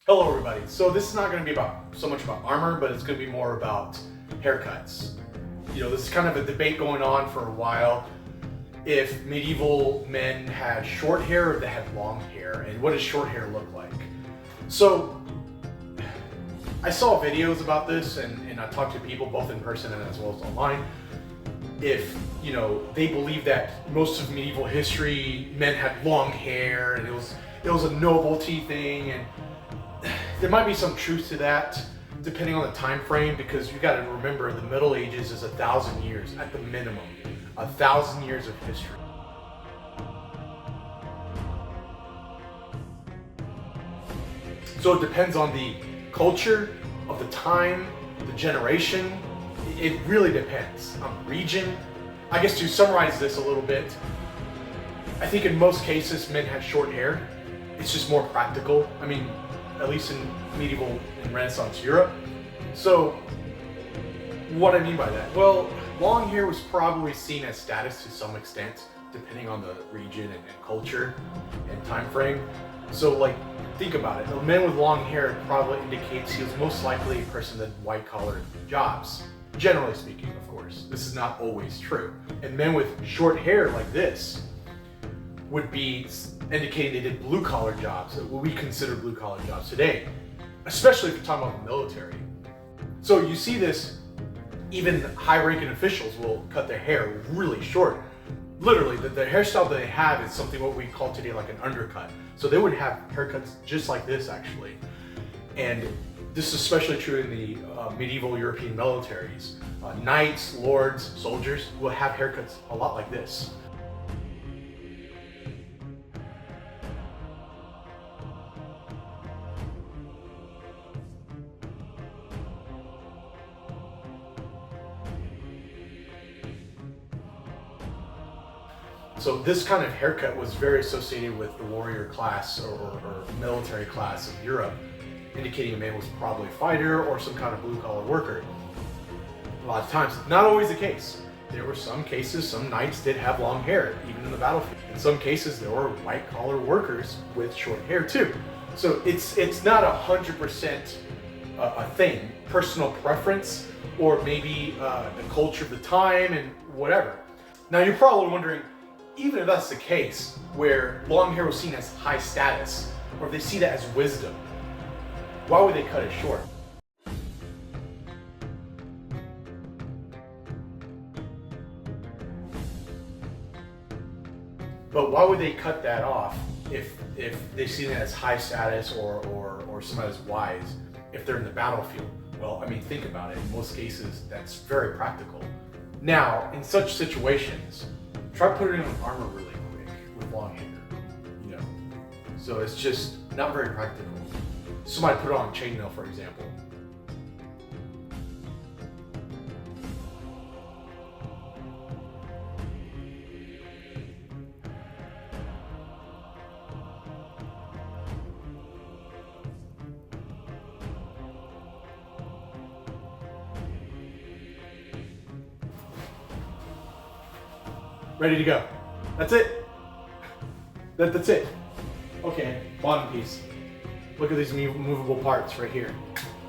Hello everybody. So this is not going to be so much about armor, but it's going to be more about haircuts. This is kind of a debate going on for a while. If medieval men had short hair or if they had long hair, and what does short hair look like? So I saw videos about this and I talked to people both in person and as well as online. If they believe that most of medieval history men had long hair and it was a novelty thing, and there might be some truth to that depending on the time frame, because you got to remember the Middle Ages is 1,000 years at the minimum, 1,000 years of history. So it depends on the culture of the time, the generation. It really depends on the region. I guess to summarize this a little bit, I think in most cases men had short hair. It's just more practical. I mean, at least in medieval and Renaissance Europe. So what I mean by that? Well, long hair was probably seen as status to some extent, depending on the region and culture and time frame. So think about it. A man with long hair probably indicates he was most likely a person that did white-collar jobs. Generally speaking, of course. This is not always true. And men with short hair like this would be indicating they did blue-collar jobs, what we consider blue-collar jobs today, especially if you're talking about the military. So you see this, even high-ranking officials will cut their hair really short. Literally, the hairstyle that they have is something what we call today like an undercut. So they would have haircuts just like this, actually. And this is especially true in the medieval European militaries. Knights, lords, soldiers will have haircuts a lot like this. So this kind of haircut was very associated with the warrior class or military class of Europe, indicating a man was probably a fighter or some kind of blue-collar worker. A lot of times, not always the case. There were some cases, some knights did have long hair, even in the battlefield. In some cases, there were white-collar workers with short hair too. So it's not 100% a thing, personal preference, or maybe the culture of the time and whatever. Now you're probably wondering, even if that's the case, where long hair was seen as high status, or if they see that as wisdom, why would they cut it short? But why would they cut that off if they see that as high status or somebody that's wise if they're in the battlefield? Well, I mean, think about it. In most cases, that's very practical. Now, in such situations, try putting on armor really quick with long hair, So it's just not very practical. Somebody put on chainmail, for example. Ready to go. That's it. That's it. Okay, bottom piece. Look at these movable parts right here.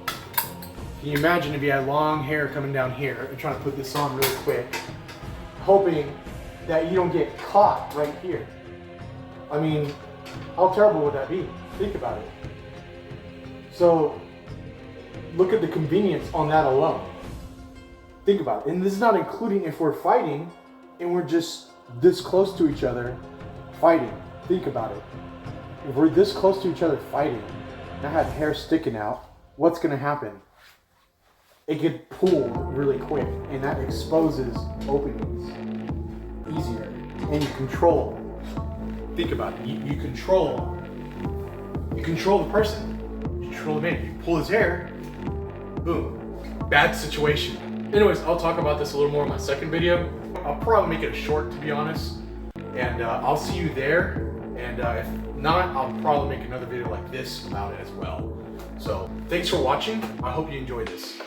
Can you imagine if you had long hair coming down here and trying to put this on really quick, hoping that you don't get caught right here? I mean, how terrible would that be? Think about it. So, look at the convenience on that alone. Think about it. And this is not including if we're fighting and we're just this close to each other fighting. Think about it. If we're this close to each other fighting, and I have hair sticking out, what's going to happen? It get pulled really quick, and that exposes openings easier. And you control. Think about it. You control the person. You control the man. You pull his hair, boom. Bad situation. Anyways, I'll talk about this a little more in my second video. I'll probably make it short, to be honest. And I'll see you there. And if not, I'll probably make another video like this about it as well. So thanks for watching. I hope you enjoyed this.